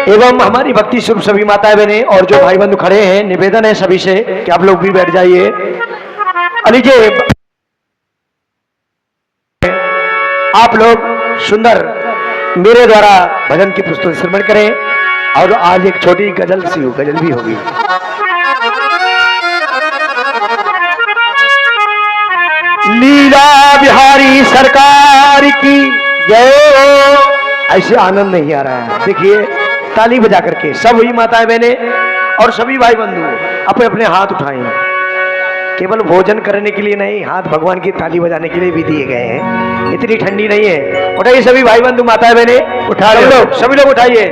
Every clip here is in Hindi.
एवं हमारी भक्ति स्वरूप सभी माताएं बहने और जो भाई बंधु खड़े हैं, निवेदन है सभी से कि आप लोग भी बैठ जाइए। लीजिए आप लोग सुंदर मेरे द्वारा भजन की पुस्तक श्रवण करें और आज एक छोटी गजल भी होगी। लीला बिहारी सरकार की जय हो। ऐसे आनंद नहीं आ रहा है, देखिए ताली बजा करके सब वही माताएं बहने और सभी भाई बंधु अपने अपने हाथ उठाएं। केवल भोजन करने के लिए नहीं, हाथ भगवान की ताली बजाने के लिए भी दिए गए हैं। इतनी ठंडी नहीं है। उठाइए सभी भाई बंधु माताएं बहने, उठा रहे लोग, सभी लोग उठाइए।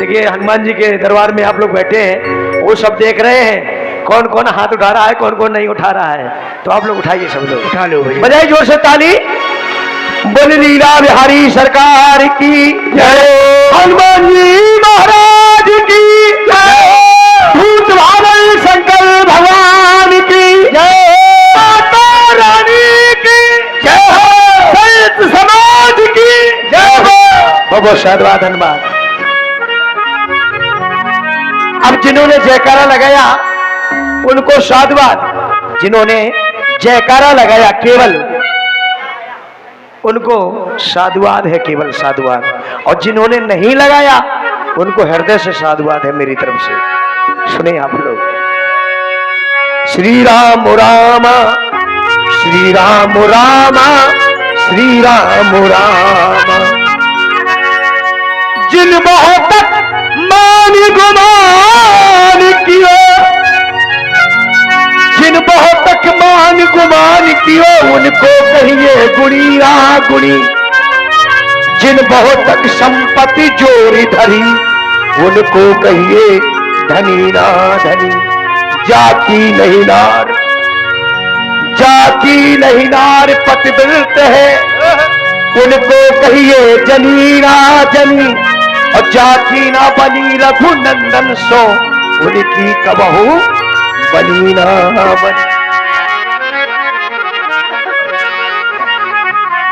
देखिए हनुमान जी के दरबार में आप लोग बैठे हैं, वो सब देख रहे हैं कौन कौन हाथ उठा रहा है, कौन कौन नहीं उठा रहा है। तो आप लोग उठाइए, सब लोग उठा लो, बजाइए जोर से ताली। बोल लीला बिहारी सरकार की जय, हनुमान जी महाराज की जय, भूत भावन शंकर भगवान की जय, माता रानी की जय हो, संत समाज की जय हो। बहुत साधुवाद धन्यवाद। अब जिन्होंने जयकारा लगाया उनको साधुवाद, जिन्होंने जयकारा लगाया केवल उनको साधुवाद है, केवल साधुवाद। और जिन्होंने नहीं लगाया उनको हृदय से साधुवाद है मेरी तरफ से। सुने आप लोग। श्री राम राम श्री राम राम श्री राम राम, जिन बहुत मान गुमान किया, जिन बहुत तक मान गुमान कियो उनको कहिए गुणी रा गुणी, जिन बहुत तक संपत्ति जोरी धरी उनको कहिए धनी ना धनी। जाकी नहीं नार, जाकी नहीं नार पतिव्रत है उनको कहिए जनी ना जनी। और जाकी ना बनी रघुनंदन सो उनकी कबहू बनी ना बनी।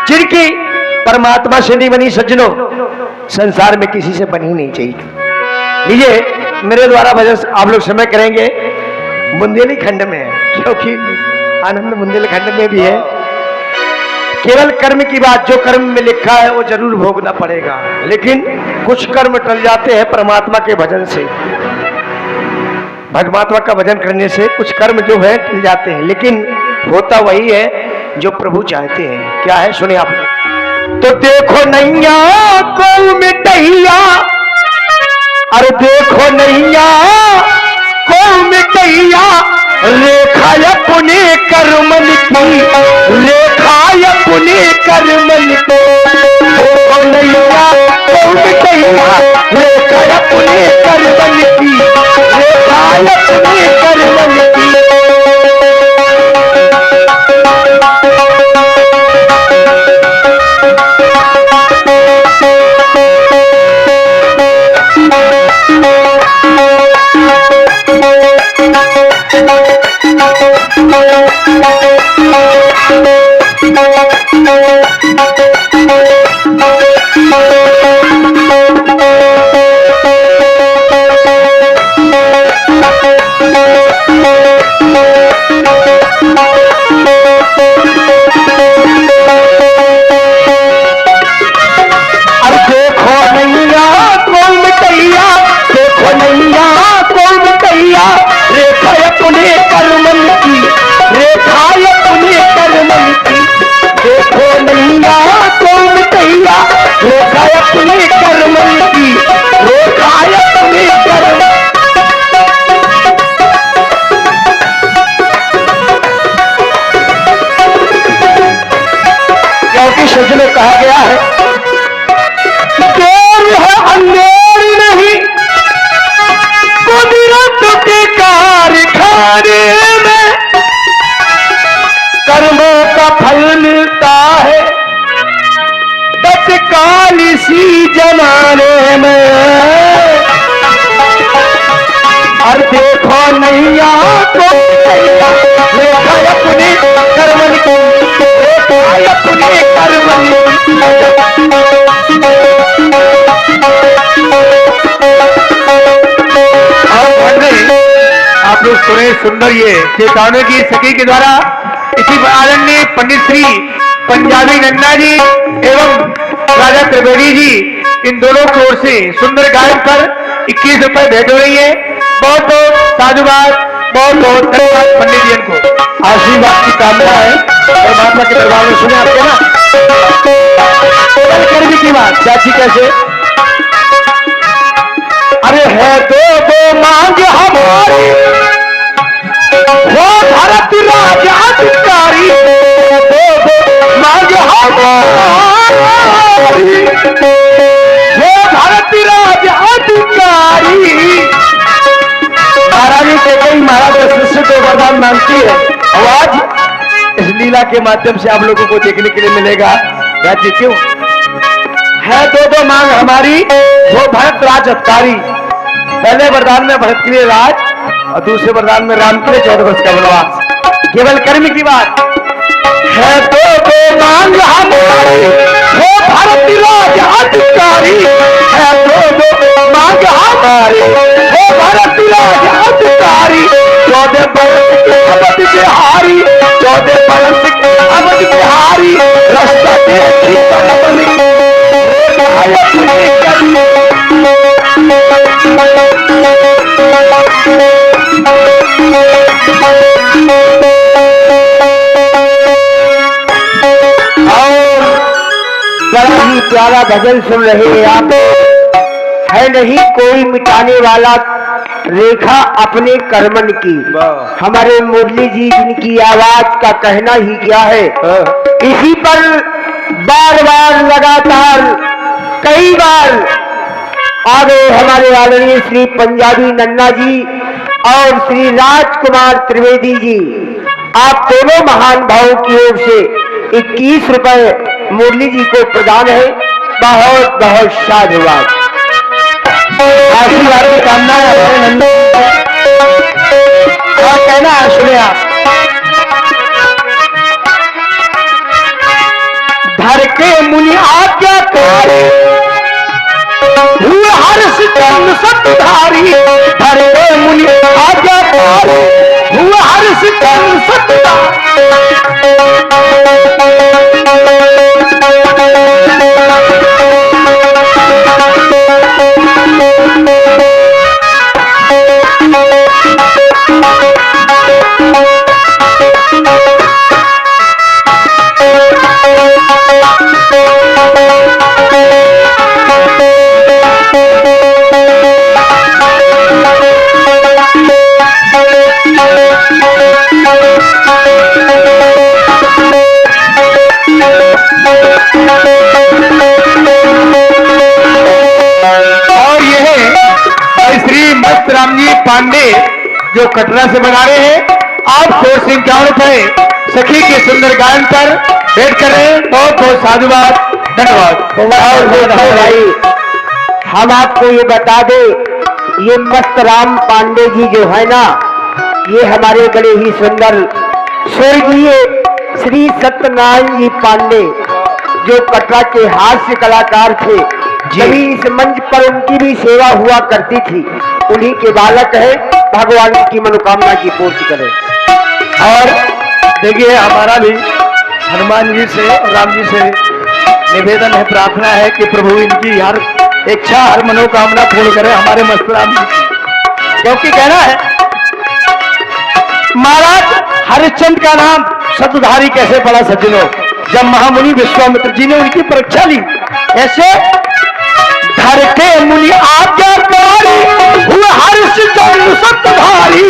जिनकी परमात्मा से नहीं बनी सज्जनों, संसार में किसी से बनी नहीं चाहिए। लीजिए मेरे द्वारा भजन आप लोग समय करेंगे बुंदेली खंड में, क्योंकि आनंद बुंदेली खंड में भी है। केवल कर्म की बात, जो कर्म में लिखा है वो जरूर भोगना पड़ेगा, लेकिन कुछ कर्म टल जाते हैं परमात्मा के भजन से। परमात्मा का भजन करने से कुछ कर्म जो है टल जाते हैं, लेकिन होता वही है जो प्रभु चाहते हैं। क्या है सुनिए आप। तो देखो नैया को मिटैया, अरे देखो नैया को मिटैया, रेखा अपने कर्मन की, रेखा अपने कर्मन को। देखो नैया को मिटैया, रेखा अपने कर्मन की, रेखा अपने कर्मन की। जो सुने सुंदर ये चेतावनी की सखी के द्वारा इसी आदरणीय पंडित श्री पंजाबी नन्ना जी एवं राजा त्रिवेदी जी इन दोनों की ओर से सुंदर गायन पर 21 रुपए भेंट हो रही है। बहुत बहुत साधुवाद, बहुत बहुत धन्यवाद पंडित जी को। आशीर्वाद की कामना है परमात्मा के दरबार में। सुने आपको ना कर्म की बात चाची कैसे, अरे है दो मांग हमारी वो भारत राजा अधिकारी, दो मांग हमारी वो भारत राजा अधिकारी। महारानी के कई महाराज शिष्य को वरदान मांगती है और आज इस लीला के माध्यम से आप लोगों को देखने के लिए मिलेगा। राज्य क्यों है दो मांग हमारी वो भरत राज अधिकारी। पहले वरदान में भरत के लिए राज और दूसरे वरदान में राम के लिए 14 वर्ष का वनवास। केवल कर्म की बात है दो मांग हमारी वो भरत राज अधिकारी, है दो मांग हमारी वो भरत राज अधिकारी। 14 वर्ष के अवध बिहारी, 14 वर्ष के अवध बिहारी, रास्ता देखी बड़ा ही प्यारा भजन सुन रहे हैं आप। है नहीं कोई मिटाने वाला रेखा अपने कर्मन की। हमारे मुरली जी जिनकी आवाज का कहना ही क्या है। इसी पर बार बार लगातार कई बार आ गए हमारे आदरणीय श्री पंजाबी नन्ना जी और श्री राजकुमार त्रिवेदी जी। आप दोनों महान भावों की ओर से 21 रुपए मुरली जी को प्रदान है। बहुत बहुत साधुवाद। आशीर्वाद की कामना है और कहना है, सुने आप। धर के मुनि आज्ञाकारी हुए हर्ष चंद सतधारी, धर के मुनि आज्ञाकारी हुए हर्ष चंद सतधारी। पांडे जो कटरा से बना रहे हैं, आप 151 रुपए सखी के सुंदर गायन पर भेंट करें। बहुत बहुत साधुवाद, धन्यवाद। और भाई हम आपको ये बता दे, ये मस्त राम पांडे जी जो है ना, ये हमारे बड़े ही सुंदर स्वर्गीय श्री सत्यनारायण जी पांडे जो कटरा के हास्य कलाकार थे। कभी इस मंच पर उनकी भी सेवा हुआ करती थी। उन्हीं के बालक है, भगवान की मनोकामना की पूर्ति करें। और देखिए हमारा भी हनुमान जी से और राम जी से निवेदन है, प्रार्थना है कि प्रभु इनकी हर इच्छा हर मनोकामना पूर्ण करें हमारे मस्त राम जी की। क्योंकि कहना है महाराज हरिश्चंद्र का नाम सतधारी कैसे पड़ा सज्जनों, जब महामुनि विश्वामित्र जी ने उनकी परीक्षा ली। ऐसे धर के मुनि आज्ञाकारी हुए हरिश्चंद्र सतधारी,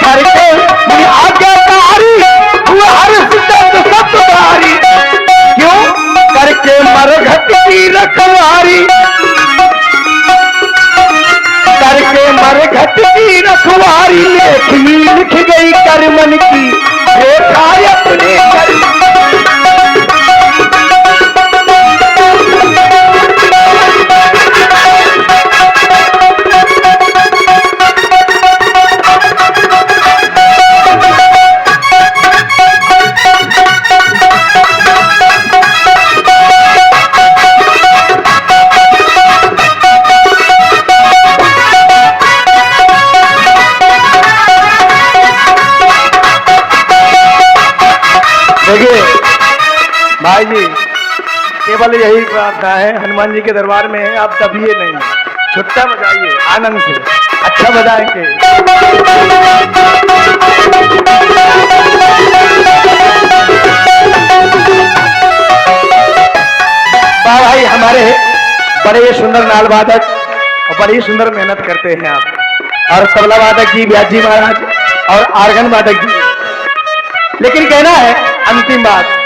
धर के मुनि आज्ञाकारी हुए हरिश्चंद्र सतधारी। क्यों करके मरघट की रखवारी, करके मरघट की रखवारी। लेखनी लिख गई करमन की रेखा अपने भाई जी, केवल यही प्रार्थना है हनुमान जी के दरबार में है, आप दबिए नहीं, छुट्टा बजाइए आनंद से, अच्छा बजाएंगे। भाई हमारे बड़े सुंदर नाल वादक और बड़ी सुंदर मेहनत करते हैं आप, और तबला वादक जी व्यास जी महाराज और आर्गन वादक जी। लेकिन कहना है अंतिम बात,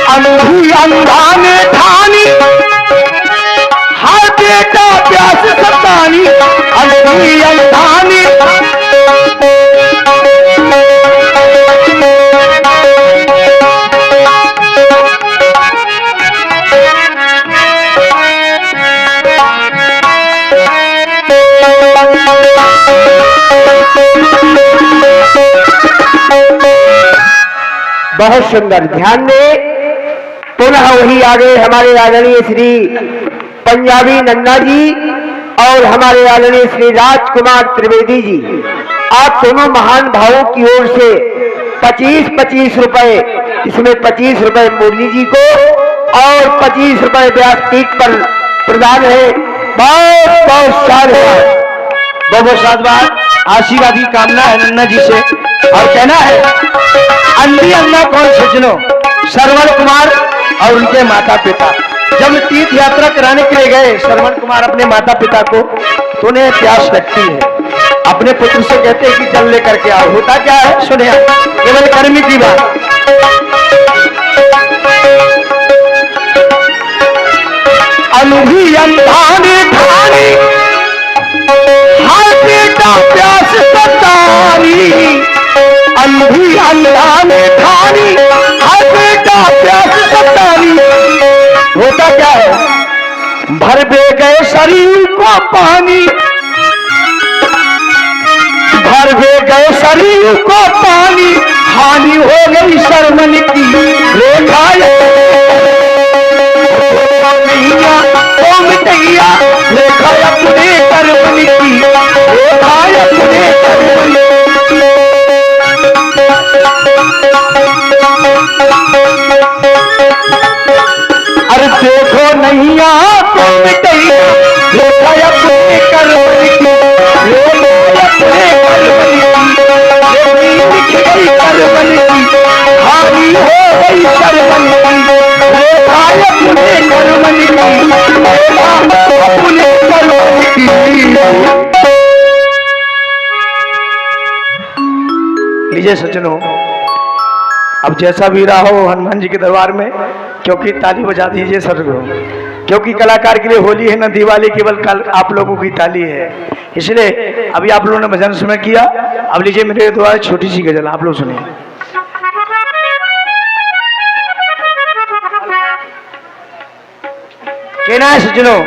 अंधी अंधा ने ठानी हर बेटा प्यास सतानी, अंधी अंधा ने बहुत सुंदर। ध्यान दें, पुनः वही आ गए हमारे आदरणीय श्री पंजाबी नन्ना जी और हमारे आदरणीय श्री राजकुमार त्रिवेदी जी। आप दोनों महान भावों की ओर से 25-25 रुपए, इसमें 25 रुपए मुरली जी को और 25 रुपए व्यासपीठ पर प्रदान है। बहुत बहुत साधुवाद, बहुत साधुवाद, आशीर्वाद की कामना है नन्ना जी से। और कहना है अंधी अंधा कौन सज्जनों, श्रवण कुमार और उनके माता पिता जब तीर्थ यात्रा कराने के लिए गए श्रवण कुमार अपने माता पिता को, तो उन्हें प्यास लगती है, अपने पुत्र से कहते हैं कि जल लेकर के आओ। होता क्या है सुने, केवल कर्मी की बात। अंधी अंधा ने ठानी हर बेटा प्यास सतानी, अंधी अंधा ने ठानी हर बेटा प्यास सतानी। होता क्या है, भर बे गए शरीर को पानी, भर बे गए शरीर को पानी, हानि हो गई शर्मन की रेखा मिटैया, रेखा अपने कर्मन की, रेखा अपने कर्मन की। अरे देखो नहीं आपको मिटैया, रेखा अपने कर्मन की, रेखा अपने कर्मन की, लिख गई कर्मन की, हानि हो गई शर्मन की, रेखा अपने कर्मन की, रेखा अपने कर्मन की। लीजिए सज्जनों, अब जैसा भी रहा हो हनुमान जी के दरबार में, क्योंकि ताली बजा दीजिए सर को, क्योंकि कलाकार के लिए होली है ना दिवाली, केवल कल आप लोगों की ताली है। इसलिए अभी आप लोगों ने भजन समय किया, अब लीजिए मेरे द्वारा छोटी सी गजल आप लोग सुनिए। कहना है सज्जनों,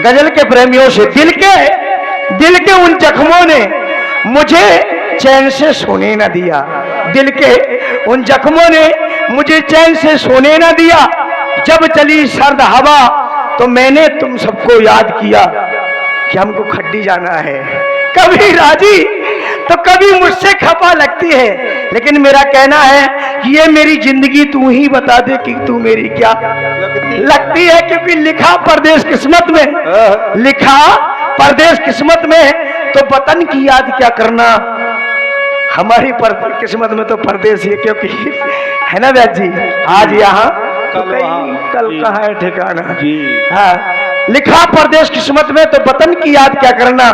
गजल के प्रेमियों से, दिल के उन जख्मों ने मुझे चैन से सोने न दिया, दिल के उन जख्मों ने मुझे चैन से सोने न दिया। जब चली सर्द हवा तो मैंने तुम सबको याद किया कि हमको खड्डी जाना है। कभी राजी तो कभी मुझसे खफा लगती है, लेकिन मेरा कहना है कि ये मेरी जिंदगी तू ही बता दे कि तू मेरी क्या लगती है। क्योंकि लिखा परदेश किस्मत में, लिखा परदेश किस्मत में, तो वतन की याद क्या करना। हमारी किस्मत में तो परदेश ही है, क्योंकि है ना व्यास जी, आज यहाँ कल कहाँ है ठिकाना जी। हाँ, लिखा परदेश किस्मत में, तो वतन की याद क्या करना,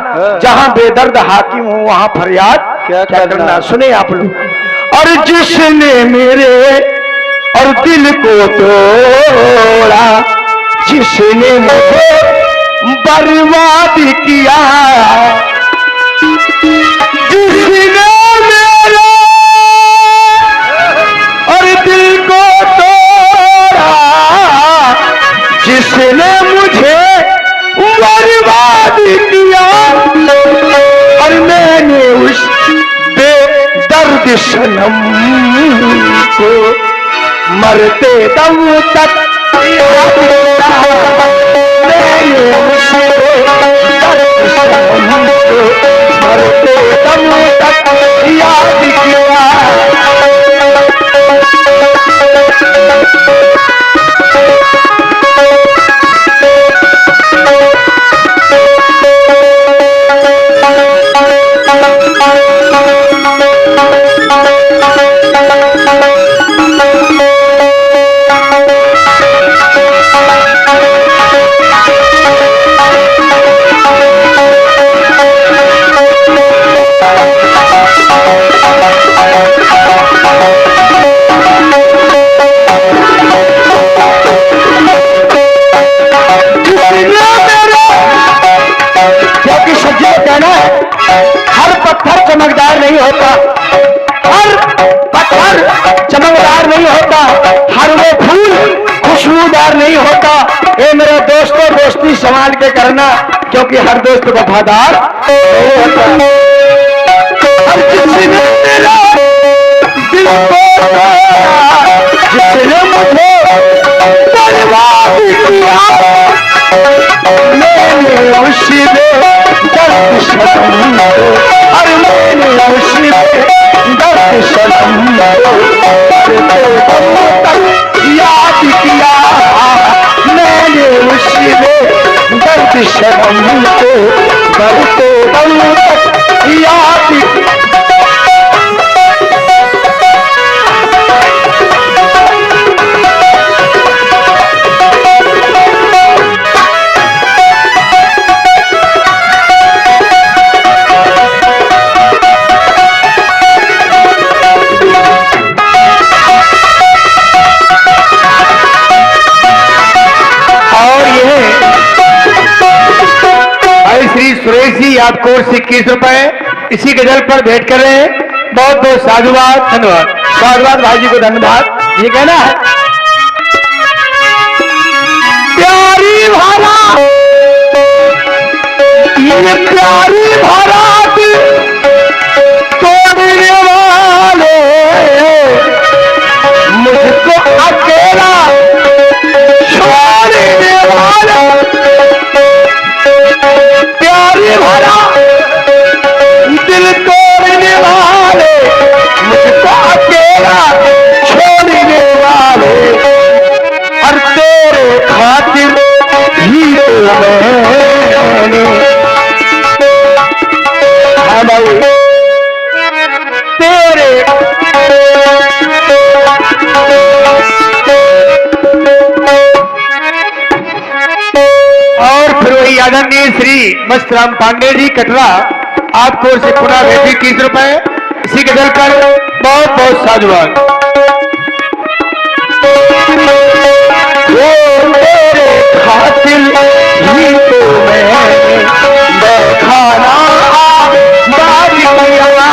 जहाँ बेदर्द हाकिम हो वहाँ फरियाद क्या करना। सुने आप लोग। और जिसने मेरे और दिल को तोड़ा, जिसने मुझे बर्बाद किया, जिसने मेरे और दिल को तोड़ा, जिसने मुझे बर्बाद किया, और मैंने उस बेदर्द सनम को मरते दम तक याद किया। मैंने उस बेदर्द सनम को मरते दम तक याद किया। हर पत्थर चमकदार नहीं होता, हर पत्थर चमकदार नहीं होता, हर वो फूल खुशबूदार नहीं होता। ये मेरे दोस्तों दोस्ती संभाल के करना, क्योंकि हर दोस्त वफादार नहीं होता। अब जिसने मेरा दिल तोड़ा, जिसने मुझे बर्बाद किया, मैंने उसी दर्द सनम, और मैंने उसी दर्द सनम याद किया, मैंने उसी दर्द सनम को करते दम तक याद किया। श्री सुरेश जी आपको 21 रुपए इसी गजल पर भेंट कर रहे हैं। बहुत बहुत साधुवाद, धन्यवाद। साधुवाद भाई जी को धन्यवाद। ये कहना है प्यारी भारत, ये प्यारी भारत तोड़ने वाले मुझको अकेला छोड़ने वाले, प्यारी भरा दिल तोड़ने वाले मुझको अकेला छोड़ने वाले, और तेरे खातिर ही तो मैंने तेरे और फिर वही आदरणीय श्री मस्तराम पांडे जी कटरा आपको से पुनः भेजी 21 रुपए इसी गजल पर बहुत बहुत साधुवाद। तेरे खातिर ही तो मैंने खाना बाज किया,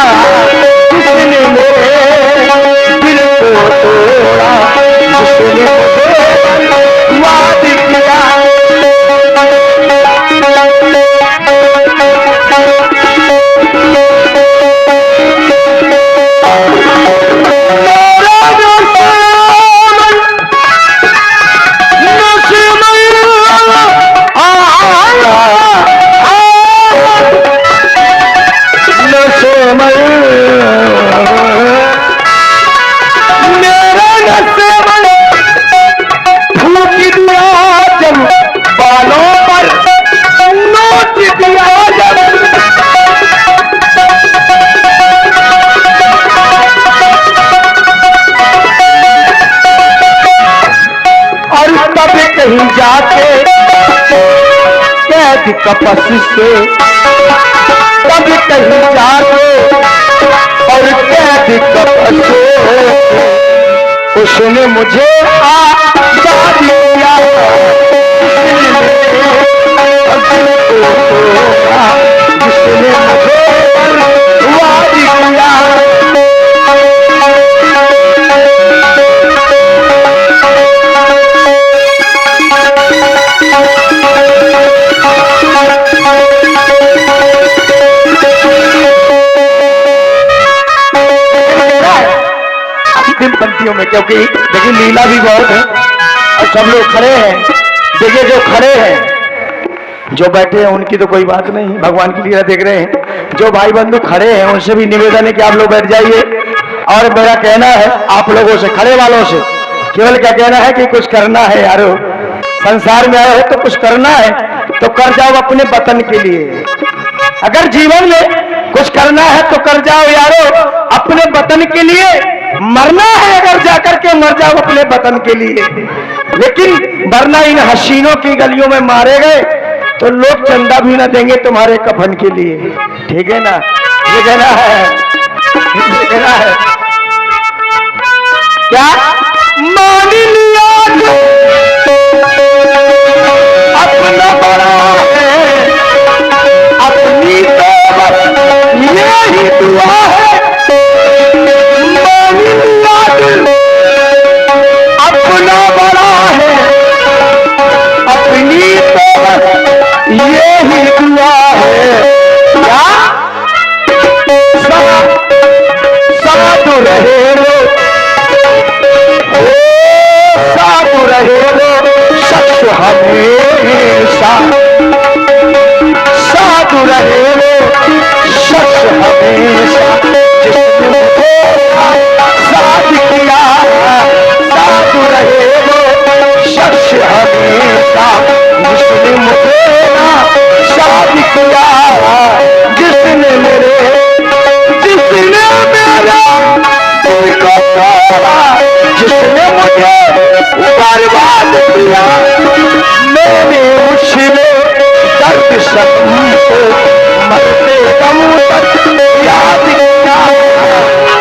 जिसने मेरे दिल को तोड़ा, जिसने मुझे वाद किया। कहीं जाके कैद कपस से, तब कहीं जाके और कैद कपस से उसने मुझे आजाद किया, जिसने मुझे वाद किया। पंक्तियों में, क्योंकि देखिए लीला भी बहुत है और सब लोग खड़े हैं। देखिए जो खड़े हैं, जो बैठे हैं उनकी तो कोई बात नहीं, भगवान की लीला देख रहे हैं। जो भाई बंधु खड़े हैं उनसे भी निवेदन है कि आप लोग बैठ जाइए। और मेरा कहना है आप लोगों से, खड़े वालों से केवल क्या कहना है कि कुछ करना है यारो, संसार में आए हो तो कुछ करना है तो कर जाओ अपने वतन के लिए। अगर जीवन में कुछ करना है तो कर जाओ यारो अपने वतन के लिए। मरना है अगर जाकर के मर जाओ अपने वतन के लिए। लेकिन वरना इन हसीनों की गलियों में मारे गए तो लोग चंदा भी ना देंगे तुम्हारे कफन के लिए। ठीक है ना, ये कहना है, ये कहना है क्या मान लिया अपना बड़ा है, अपनी तो बस यही दुआ है। मान लिया अपना बड़ा है, अपनी तो बस यही दुआ है। क्या साधु रहे लो, साधु रहे लो सच हमेशा, साधु रहे लो सच हमेशा। जिसने साथ किया साधु रहे लो सच हमेशा। जिसने मुझे साथ किया, जिसने मेरे, जिसने मेरा दिल को तोड़ा, जिसने मुझे बर्बाद किया। मैंने उसमें दर्द सनम को मरते दम तक याद किया।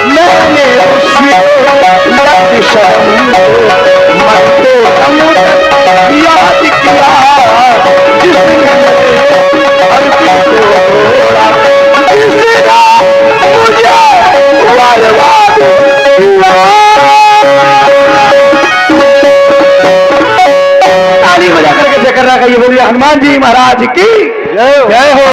मैंने उसमें दर्द सनम को मरते दम तक याद किया। जिसने मेरे दर्द को तोड़ा, जिसने मुझे बर्बाद किया। ताली बजा करके जय करना, ये बोलिए हनुमान जी महाराज की जय हो।